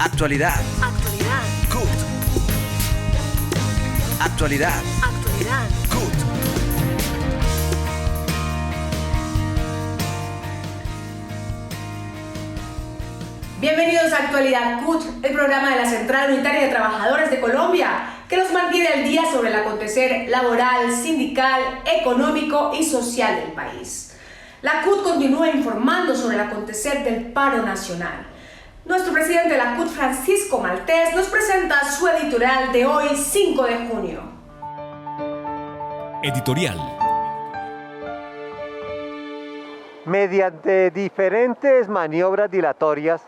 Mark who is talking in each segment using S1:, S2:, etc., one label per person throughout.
S1: Actualidad.
S2: Actualidad.
S1: CUT. Actualidad.
S2: Actualidad.
S1: CUT.
S3: Bienvenidos a Actualidad CUT, el programa de la Central Unitaria de Trabajadores de Colombia, que nos mantiene al día sobre el acontecer laboral, sindical, económico y social del país. La CUT continúa informando sobre el acontecer del paro nacional. Nuestro presidente de la CUT, Francisco Maltés, nos presenta su editorial de hoy, 5 de junio.
S4: Editorial.
S5: Mediante diferentes maniobras dilatorias,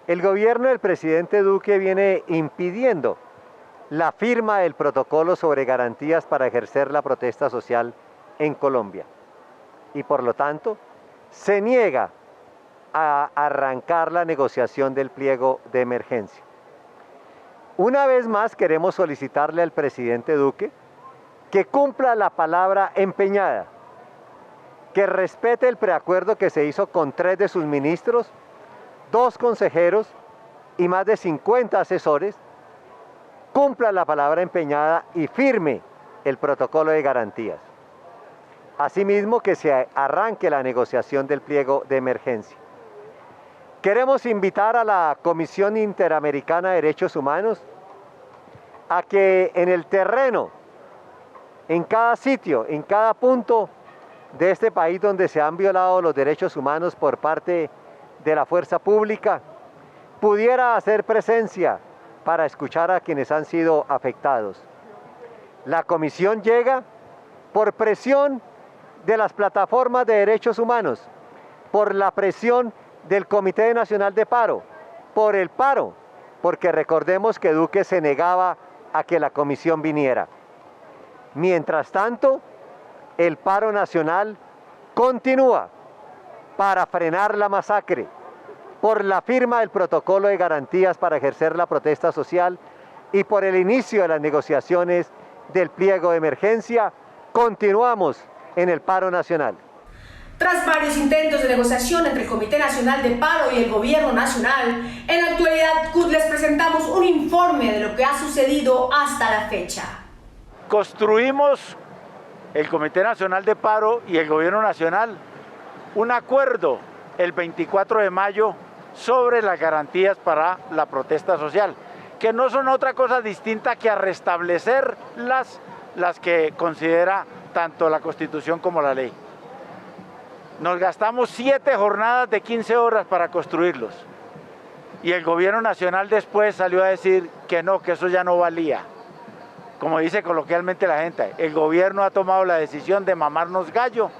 S5: el gobierno del presidente Duque viene impidiendo la firma del protocolo sobre garantías para ejercer la protesta social en Colombia y por lo tanto se niega a arrancar la negociación del pliego de emergencia. Una vez más queremos solicitarle al presidente Duque que cumpla la palabra empeñada, que respete el preacuerdo que se hizo con 3 de sus ministros, 2 consejeros y más de 50 asesores, cumpla la palabra empeñada y firme el protocolo de garantías. Asimismo, que se arranque la negociación del pliego de emergencia. Queremos invitar a la Comisión Interamericana de Derechos Humanos a que en el terreno, en cada sitio, en cada punto de este país donde se han violado los derechos humanos por parte de la fuerza pública, pudiera hacer presencia para escuchar a quienes han sido afectados. La comisión llega por presión de las plataformas de derechos humanos, por la presión del Comité Nacional de Paro, por el paro, porque recordemos que Duque se negaba a que la comisión viniera. Mientras tanto, el paro nacional continúa para frenar la masacre, por la firma del protocolo de garantías para ejercer la protesta social y por el inicio de las negociaciones del pliego de emergencia, continuamos en el paro nacional.
S3: Tras varios intentos de negociación entre el Comité Nacional de Paro y el Gobierno Nacional, en la Actualidad CUT les presentamos un informe de lo que ha sucedido hasta la fecha.
S6: Construimos el Comité Nacional de Paro y el Gobierno Nacional un acuerdo el 24 de mayo sobre las garantías para la protesta social, que no son otra cosa distinta que a restablecer las que considera tanto la Constitución como la ley. Nos gastamos 7 jornadas de 15 horas para construirlos y el Gobierno Nacional después salió a decir que no, que eso ya no valía. Como dice coloquialmente la gente, el gobierno ha tomado la decisión de mamarnos gallo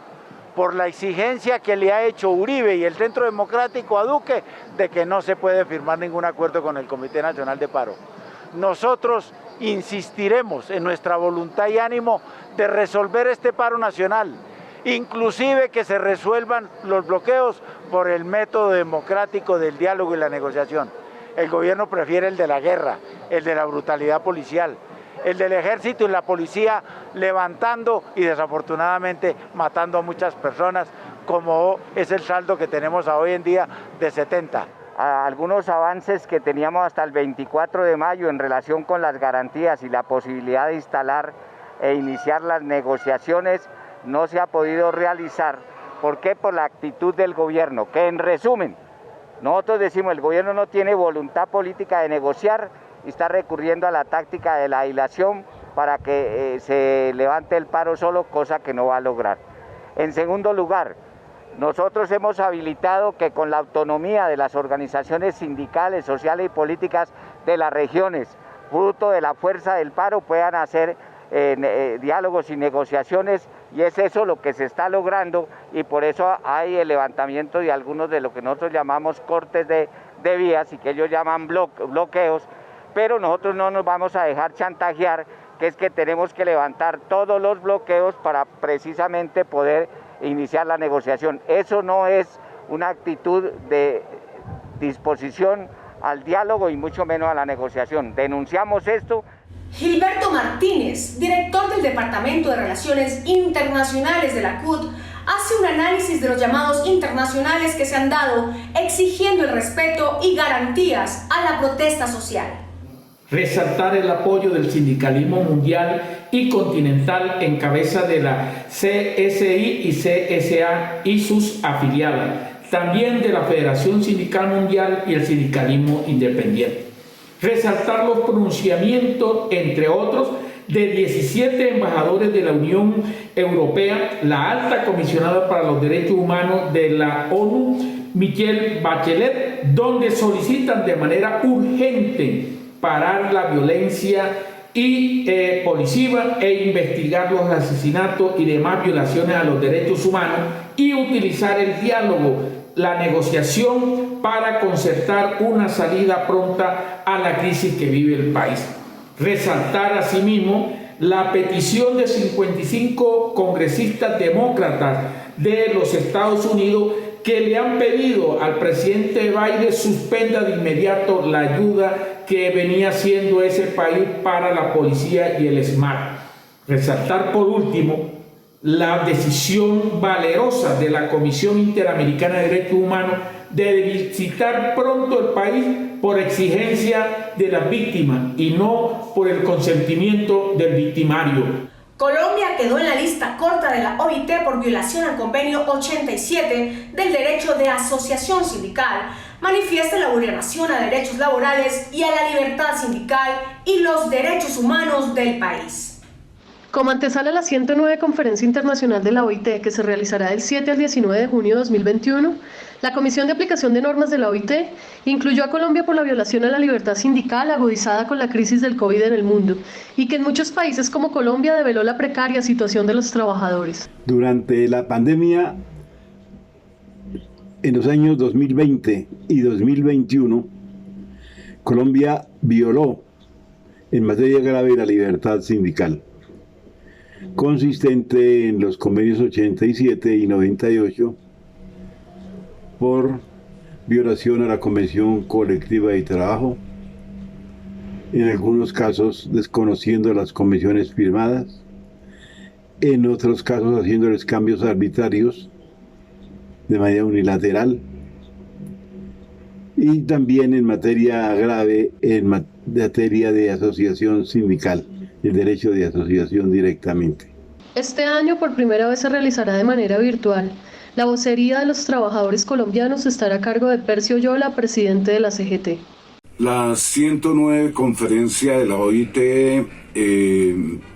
S6: por la exigencia que le ha hecho Uribe y el Centro Democrático a Duque de que no se puede firmar ningún acuerdo con el Comité Nacional de Paro. Nosotros insistiremos en nuestra voluntad y ánimo de resolver este paro nacional, inclusive que se resuelvan los bloqueos por el método democrático del diálogo y la negociación. El gobierno prefiere el de la guerra, el de la brutalidad policial, el del ejército y la policía levantando y desafortunadamente matando a muchas personas, como es el saldo que tenemos hoy en día de 70.
S7: Algunos avances que teníamos hasta el 24 de mayo en relación con las garantías y la posibilidad de instalar e iniciar las negociaciones no se ha podido realizar. ¿Por qué? Por la actitud del gobierno, que en resumen, nosotros decimos el gobierno no tiene voluntad política de negociar y está recurriendo a la táctica de la dilación para que se levante el paro solo, cosa que no va a lograr. En segundo lugar, nosotros hemos habilitado que con la autonomía de las organizaciones sindicales, sociales y políticas de las regiones, fruto de la fuerza del paro, puedan hacer diálogos y negociaciones, y es eso lo que se está logrando, y por eso hay el levantamiento de algunos de lo que nosotros llamamos cortes de vías y que ellos llaman bloqueos, pero nosotros no nos vamos a dejar chantajear, que es que tenemos que levantar todos los bloqueos para precisamente poder iniciar la negociación. Eso no es una actitud de disposición al diálogo y mucho menos a la negociación. Denunciamos esto.
S3: Gilberto Martínez, director del Departamento de Relaciones Internacionales de la CUT, hace un análisis de los llamados internacionales que se han dado exigiendo el respeto y garantías a la protesta social.
S1: Resaltar el apoyo del sindicalismo mundial y continental en cabeza de la CSI y CSA y sus afiliadas, también de la Federación Sindical Mundial y el sindicalismo independiente. Resaltar los pronunciamientos, entre otros, de 17 embajadores de la Unión Europea, la alta comisionada para los derechos humanos de la ONU, Michelle Bachelet, donde solicitan de manera urgente parar la violencia policiva e investigar los asesinatos y demás violaciones a los derechos humanos y utilizar el diálogo, la negociación para concertar una salida pronta a la crisis que vive el país. Resaltar asimismo la petición de 55 congresistas demócratas de los Estados Unidos que le han pedido al presidente Biden suspenda de inmediato la ayuda que venía haciendo ese país para la policía y el SMART. Resaltar por último la decisión valerosa de la Comisión Interamericana de Derechos Humanos de visitar pronto el país por exigencia de las víctimas y no por el consentimiento del victimario.
S3: Colombia quedó en la lista corta de la OIT por violación al convenio 87 del derecho de asociación sindical, manifiesta la vulneración a derechos laborales y a la libertad sindical y los derechos humanos del país.
S2: Como antesala a la 109 Conferencia Internacional de la OIT, que se realizará del 7 al 19 de junio de 2021, la Comisión de Aplicación de Normas de la OIT incluyó a Colombia por la violación a la libertad sindical agudizada con la crisis del COVID en el mundo y que en muchos países como Colombia develó la precaria situación de los trabajadores.
S4: Durante la pandemia, en los años 2020 y 2021, Colombia violó en materia grave la libertad sindical, consistente en los convenios 87 y 98 por violación a la Convención Colectiva de Trabajo, en algunos casos desconociendo las convenciones firmadas, en otros casos haciéndoles cambios arbitrarios de manera unilateral, y también en materia grave, en materia de asociación sindical, el derecho de asociación directamente.
S2: Este año por primera vez se realizará de manera virtual. La vocería de los trabajadores colombianos estará a cargo de Percio Yola, presidente de la CGT.
S8: La 109 conferencia de la OIT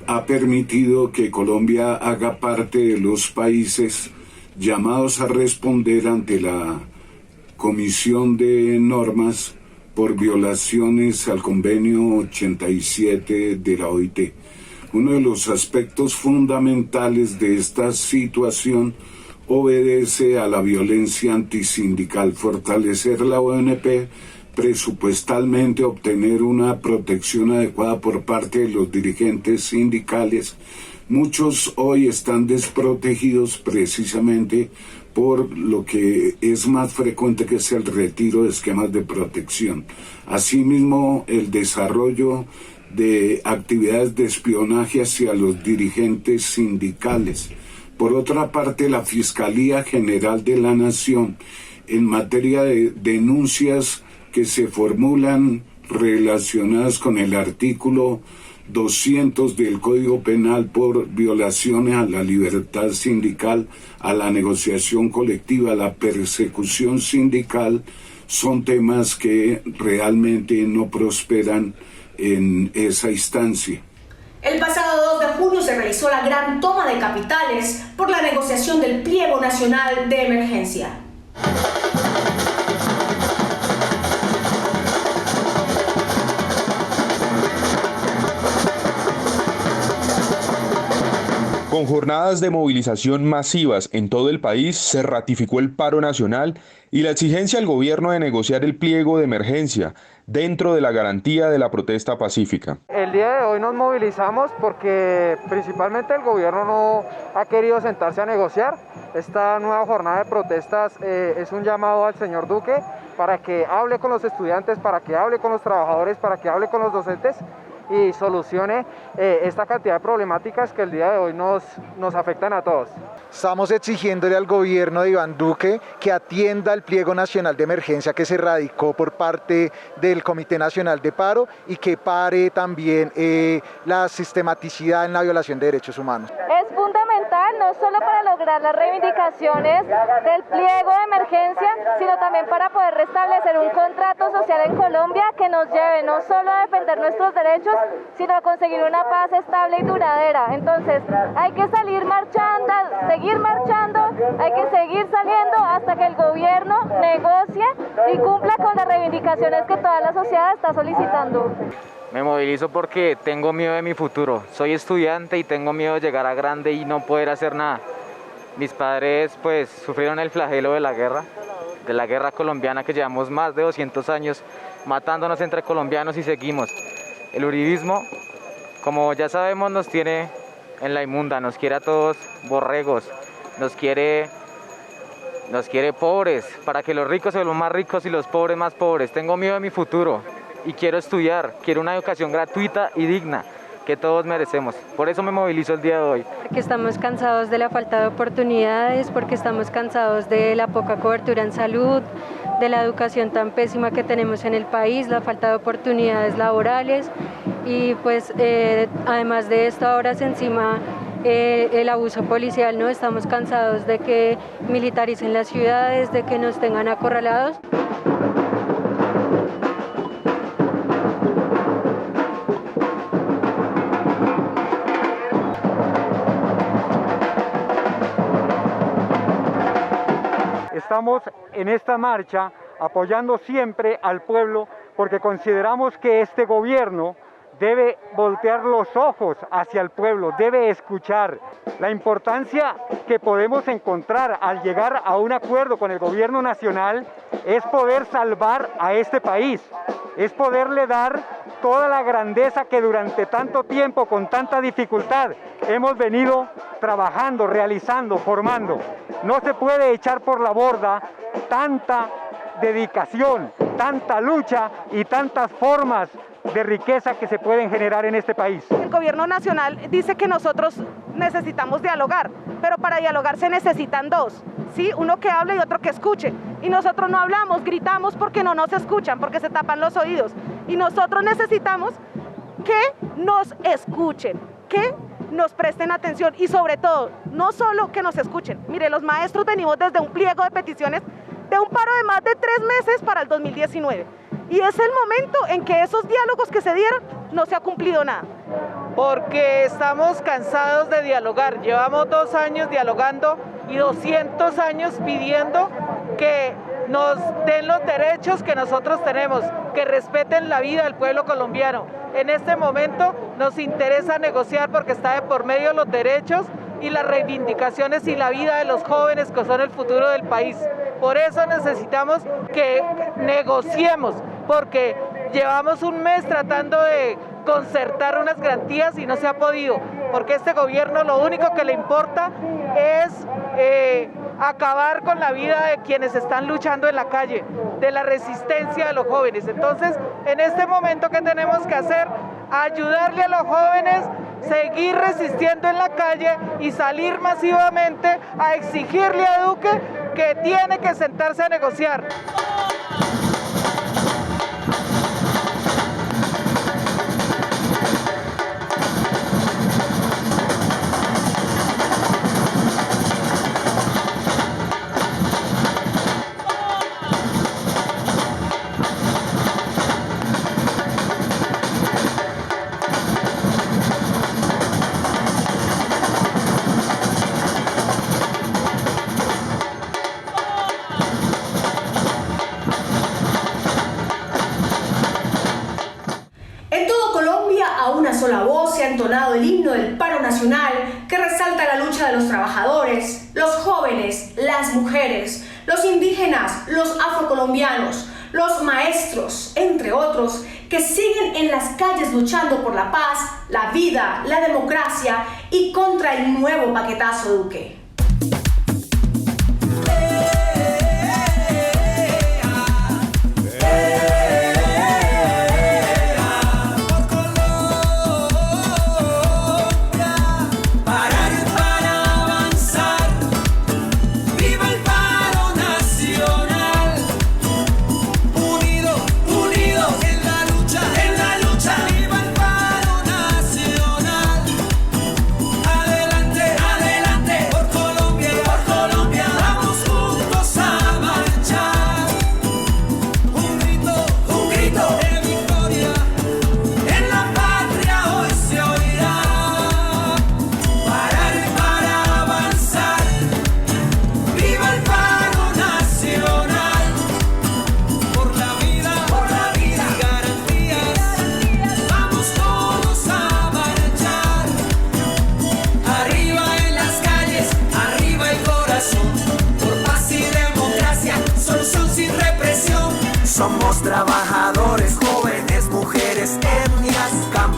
S8: ha permitido que Colombia haga parte de los países llamados a responder ante la Comisión de Normas por violaciones al convenio 87 de la OIT. Uno de los aspectos fundamentales de esta situación obedece a la violencia antisindical, fortalecer la ONP, presupuestalmente obtener una protección adecuada por parte de los dirigentes sindicales. Muchos hoy están desprotegidos precisamente por lo que es más frecuente, que es el retiro de esquemas de protección. Asimismo, el desarrollo de actividades de espionaje hacia los dirigentes sindicales. Por otra parte, la Fiscalía General de la Nación, en materia de denuncias que se formulan relacionadas con el artículo 200 del Código Penal por violaciones a la libertad sindical, a la negociación colectiva, a la persecución sindical, son temas que realmente no prosperan en esa instancia.
S3: El pasado 2 de junio se realizó la gran toma de capitales por la negociación del Pliego Nacional de Emergencia.
S9: Con jornadas de movilización masivas en todo el país, se ratificó el paro nacional y la exigencia al gobierno de negociar el pliego de emergencia dentro de la garantía de la protesta pacífica.
S10: El día de hoy nos movilizamos porque principalmente el gobierno no ha querido sentarse a negociar. Esta nueva jornada de protestas es un llamado al señor Duque para que hable con los estudiantes, para que hable con los trabajadores, para que hable con los docentes y solucione esta cantidad de problemáticas que el día de hoy nos afectan a todos.
S11: Estamos exigiéndole al gobierno de Iván Duque que atienda el pliego nacional de emergencia que se radicó por parte del Comité Nacional de Paro y que pare también la sistematicidad en la violación de derechos humanos.
S12: Es fundamental no solo para lograr las reivindicaciones del pliego de emergencia, sino también para poder restablecer un contrato social en Colombia que nos lleve no solo a defender nuestros derechos, sino a conseguir una paz estable y duradera. Entonces, hay que salir marchando, seguir marchando, hay que seguir saliendo hasta que el gobierno negocie y cumpla con las reivindicaciones que toda la sociedad está solicitando.
S7: Me movilizo porque tengo miedo de mi futuro. Soy estudiante y tengo miedo de llegar a grande y no poder hacer nada. Mis padres pues sufrieron el flagelo de la guerra colombiana, que llevamos más de 200 años matándonos entre colombianos y seguimos. El uribismo, como ya sabemos, nos tiene en la inmunda, nos quiere a todos borregos, nos quiere pobres, para que los ricos se vuelvan más ricos y los pobres más pobres. Tengo miedo de mi futuro y quiero estudiar, quiero una educación gratuita y digna que todos merecemos. Por eso me movilizo el día de hoy.
S12: Porque estamos cansados de la falta de oportunidades, porque estamos cansados de la poca cobertura en salud, de la educación tan pésima que tenemos en el país, la falta de oportunidades laborales y pues además de esto ahora se encima el abuso policial, ¿no? Estamos cansados de que militaricen las ciudades, de que nos tengan acorralados.
S10: Estamos en esta marcha apoyando siempre al pueblo porque consideramos que este gobierno debe voltear los ojos hacia el pueblo, debe escuchar. La importancia que podemos encontrar al llegar a un acuerdo con el gobierno nacional es poder salvar a este país, es poderle dar toda la grandeza que durante tanto tiempo, con tanta dificultad, hemos venido trabajando, realizando, formando. No se puede echar por la borda tanta dedicación, tanta lucha y tantas formas de riqueza que se pueden generar en este país.
S13: El gobierno nacional dice que nosotros necesitamos dialogar, pero para dialogar se necesitan dos, ¿sí? Uno que hable y otro que escuche. Y nosotros no hablamos, gritamos porque no nos escuchan, porque se tapan los oídos. Y nosotros necesitamos que nos escuchen, que nos presten atención y sobre todo, no solo que nos escuchen. Mire, los maestros venimos desde un pliego de peticiones de un paro de más de 3 meses para el 2019. Y es el momento en que esos diálogos que se dieron no se ha cumplido nada.
S14: Porque estamos cansados de dialogar. Llevamos 2 años dialogando y 200 años pidiendo que nos den los derechos que nosotros tenemos, que respeten la vida del pueblo colombiano. En este momento nos interesa negociar porque está de por medio los derechos y las reivindicaciones y la vida de los jóvenes que son el futuro del país. Por eso necesitamos que negociemos, porque llevamos un mes tratando de concertar unas garantías y no se ha podido, porque este gobierno lo único que le importa es acabar con la vida de quienes están luchando en la calle, de la resistencia de los jóvenes. Entonces, en este momento, ¿qué tenemos que hacer? Ayudarle a los jóvenes, seguir resistiendo en la calle y salir masivamente a exigirle a Duque que tiene que sentarse a negociar.
S3: sola voz se ha entonado el himno del paro nacional que resalta la lucha de los trabajadores, los jóvenes, las mujeres, los indígenas, los afrocolombianos, los maestros, entre otros, que siguen en las calles luchando por la paz, la vida, la democracia y contra el nuevo paquetazo Duque.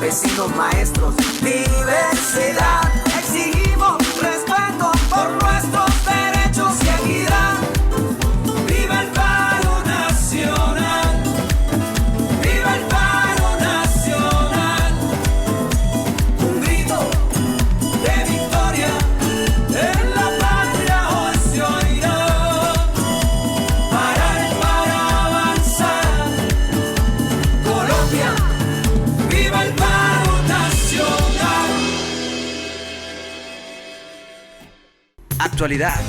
S15: campesinos, maestros, diversidad. Exigimos respeto por nuestros derechos y equidad. ¡Viva el paro nacional! ¡Viva el paro nacional! Un grito de victoria en la patria hoy se oirá. Parar para avanzar. Colombia, viva el paro nacional.
S16: Actualidad.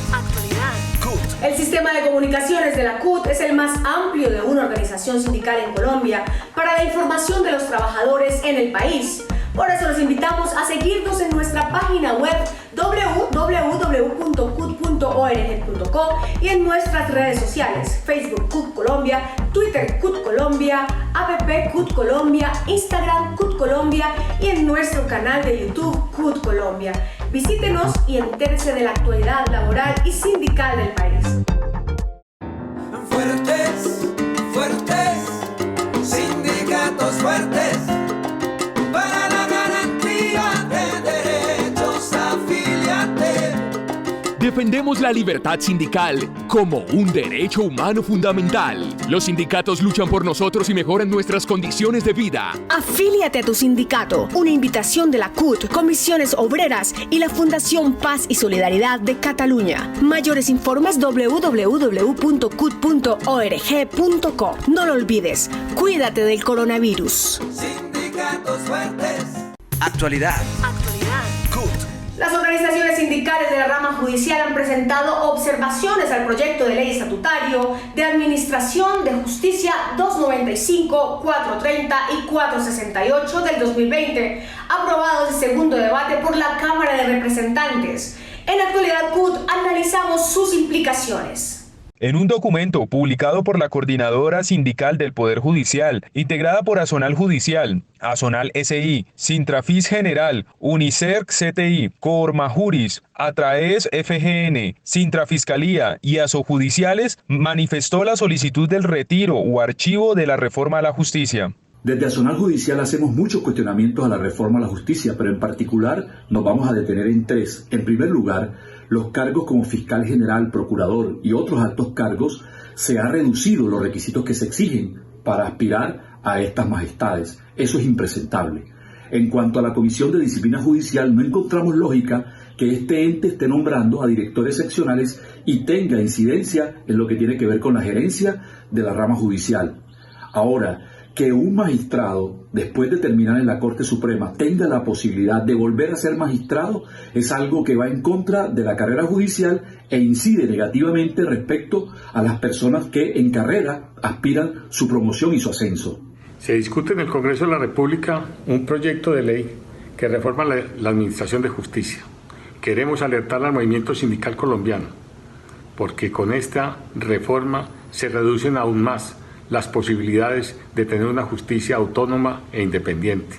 S3: El sistema de comunicaciones de la CUT es el más amplio de una organización sindical en Colombia para la información de los trabajadores en el país. Por eso los invitamos a seguirnos en nuestra página web www.cut.org.co y en nuestras redes sociales: Facebook CUT Colombia, Twitter CUT Colombia, app CUT Colombia, Instagram CUT Colombia y en nuestro canal de YouTube CUT Colombia. Visítenos y entérese de la actualidad laboral y sindical del país.
S15: Fuertes, fuertes, sindicatos fuertes, para la garantía de derechos, afíliate.
S17: Defendemos la libertad sindical como un derecho humano fundamental. Los sindicatos luchan por nosotros y mejoran nuestras condiciones de vida.
S18: Afíliate a tu sindicato. Una invitación de la CUT, Comisiones Obreras y la Fundación Paz y Solidaridad de Cataluña. Mayores informes www.cut.org.co. No lo olvides, cuídate del coronavirus.
S15: Sindicatos fuertes.
S16: Actualidad.
S3: Las organizaciones sindicales de la rama judicial han presentado observaciones al proyecto de ley estatutario de Administración de Justicia 295, 430 y 468 del 2020, aprobados en segundo debate por la Cámara de Representantes. En Actualidad CUT analizamos sus implicaciones.
S9: En un documento publicado por la Coordinadora Sindical del Poder Judicial, integrada por Azonal Judicial, Azonal SI, Sintrafis General, Unicerc CTI, Coormajuris, Atraes FGN, Sintrafiscalía y Asojudiciales, manifestó la solicitud del retiro o archivo de la reforma a la justicia.
S19: Desde Azonal Judicial hacemos muchos cuestionamientos a la reforma a la justicia, pero en particular nos vamos a detener en tres. En primer lugar, los cargos como fiscal general, procurador y otros altos cargos, se ha reducido los requisitos que se exigen para aspirar a estas majestades. Eso es impresentable. En cuanto a la Comisión de Disciplina Judicial, no encontramos lógica que este ente esté nombrando a directores seccionales y tenga incidencia en lo que tiene que ver con la gerencia de la rama judicial. Ahora, que un magistrado, después de terminar en la Corte Suprema, tenga la posibilidad de volver a ser magistrado, es algo que va en contra de la carrera judicial e incide negativamente respecto a las personas que en carrera aspiran su promoción y su ascenso.
S20: Se discute en el Congreso de la República un proyecto de ley que reforma la Administración de Justicia. Queremos alertar al movimiento sindical colombiano, porque con esta reforma se reducen aún más las posibilidades de tener una justicia autónoma e independiente.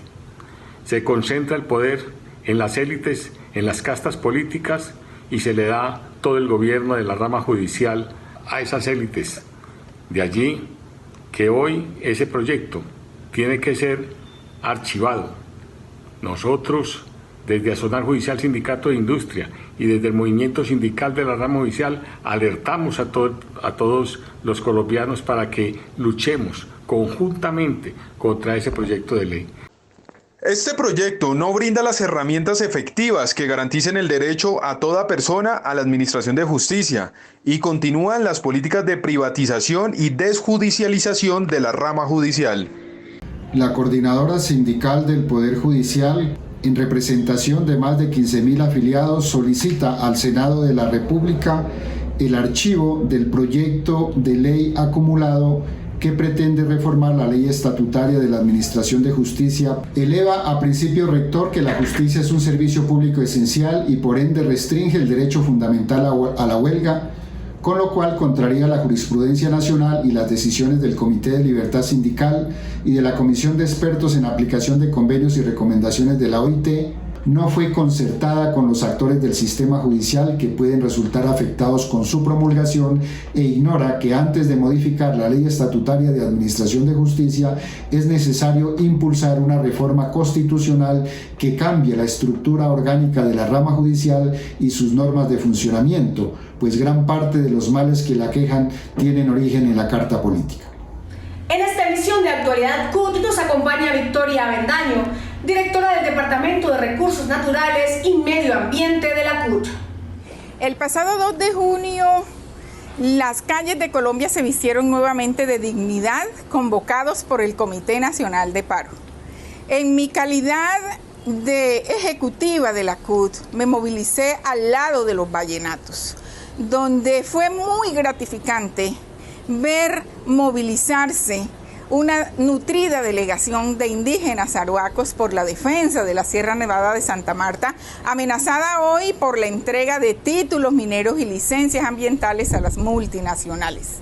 S20: Se concentra el poder en las élites, en las castas políticas, y se le da todo el gobierno de la rama judicial a esas élites. De allí que hoy ese proyecto tiene que ser archivado. Nosotros, desde Azonal Judicial Sindicato de Industria y desde el movimiento sindical de la rama judicial, alertamos a todos los colombianos para que luchemos conjuntamente contra ese proyecto de ley.
S9: Este proyecto no brinda las herramientas efectivas que garanticen el derecho a toda persona a la administración de justicia y continúan las políticas de privatización y desjudicialización de la rama judicial.
S21: La Coordinadora Sindical del Poder Judicial, en representación de más de 15.000 afiliados, solicita al Senado de la República el archivo del proyecto de ley acumulado que pretende reformar la ley estatutaria de la Administración de Justicia. Eleva a principio rector que la justicia es un servicio público esencial y por ende restringe el derecho fundamental a la huelga, con lo cual contraría la jurisprudencia nacional y las decisiones del Comité de Libertad Sindical y de la Comisión de Expertos en Aplicación de Convenios y Recomendaciones de la OIT, no fue concertada con los actores del sistema judicial que pueden resultar afectados con su promulgación e ignora que antes de modificar la ley estatutaria de administración de justicia es necesario impulsar una reforma constitucional que cambie la estructura orgánica de la rama judicial y sus normas de funcionamiento, pues gran parte de los males que la aquejan tienen origen en la Carta Política.
S3: En esta emisión de Actualidad CUT nos acompaña Victoria Avendaño, directora del Departamento de Recursos Naturales y Medio Ambiente de la CUT.
S16: El pasado 2 de junio, las calles de Colombia se vistieron nuevamente de dignidad, convocados por el Comité Nacional de Paro. En mi calidad de ejecutiva de la CUT, me movilicé al lado de los vallenatos, donde fue muy gratificante ver movilizarse una nutrida delegación de indígenas arhuacos por la defensa de la Sierra Nevada de Santa Marta, amenazada hoy por la entrega de títulos mineros y licencias ambientales a las multinacionales.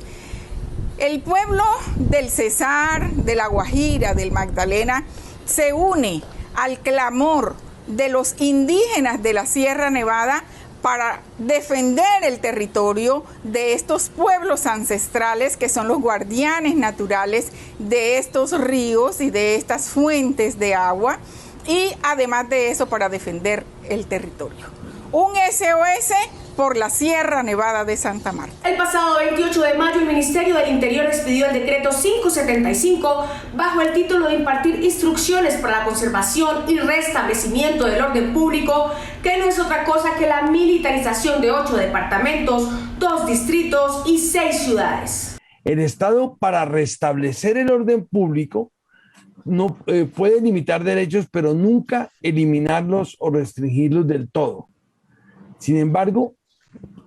S16: El pueblo del Cesar, de La Guajira, del Magdalena, se une al clamor de los indígenas de la Sierra Nevada para defender el territorio de estos pueblos ancestrales que son los guardianes naturales de estos ríos y de estas fuentes de agua, y además de eso para defender el territorio. Un SOS por la Sierra Nevada de Santa Marta.
S3: El pasado 28 de mayo el Ministerio del Interior expidió el decreto 575 bajo el título de impartir instrucciones para la conservación y restablecimiento del orden público, que no es otra cosa que la militarización de 8 departamentos, 2 distritos y 6 ciudades.
S22: El Estado, para restablecer el orden público, no puede limitar derechos, pero nunca eliminarlos o restringirlos del todo. Sin embargo,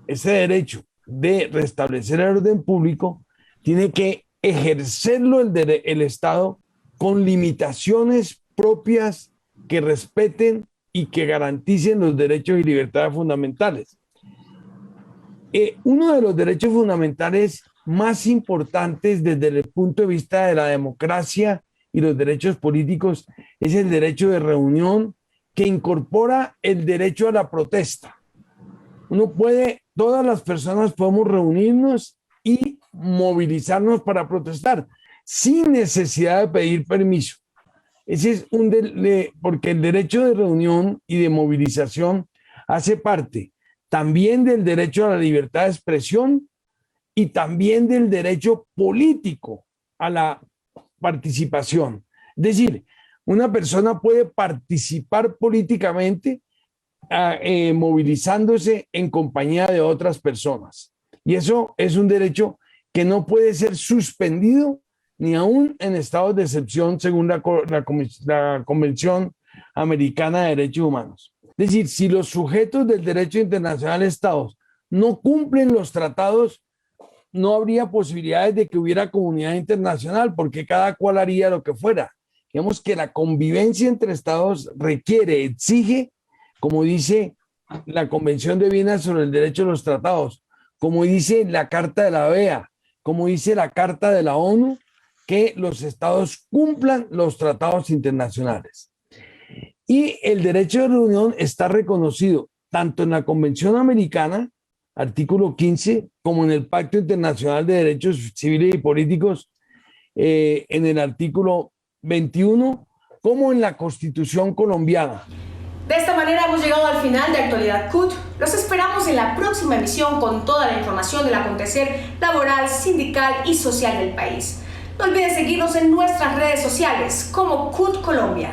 S22: ese derecho de restablecer el orden público tiene que ejercerlo el Estado con limitaciones propias que respeten y que garanticen los derechos y libertades fundamentales. Uno de los derechos fundamentales más importantes desde el punto de vista de la democracia y los derechos políticos es el derecho de reunión, que incorpora el derecho a la protesta. Todas las personas podemos reunirnos y movilizarnos para protestar sin necesidad de pedir permiso. Ese es porque el derecho de reunión y de movilización hace parte también del derecho a la libertad de expresión y también del derecho político a la participación. Es decir, una persona puede participar políticamente movilizándose en compañía de otras personas. Y eso es un derecho que no puede ser suspendido ni aún en estados de excepción según la Convención Americana de Derechos Humanos. Es decir, si los sujetos del derecho internacional estados no cumplen los tratados, no habría posibilidades de que hubiera comunidad internacional, porque cada cual haría lo que fuera. Digamos que la convivencia entre estados exige, como dice la Convención de Viena sobre el derecho de los tratados, como dice la Carta de la OEA, como dice la Carta de la ONU, que los estados cumplan los tratados internacionales. Y el derecho de reunión está reconocido tanto en la Convención Americana, artículo 15, como en el Pacto Internacional de Derechos Civiles y Políticos, en el artículo 21, como en la Constitución colombiana.
S3: De esta manera hemos llegado al final de Actualidad CUT. Los esperamos en la próxima emisión con toda la información del acontecer laboral, sindical y social del país. No olviden seguirnos en nuestras redes sociales como CUT Colombia.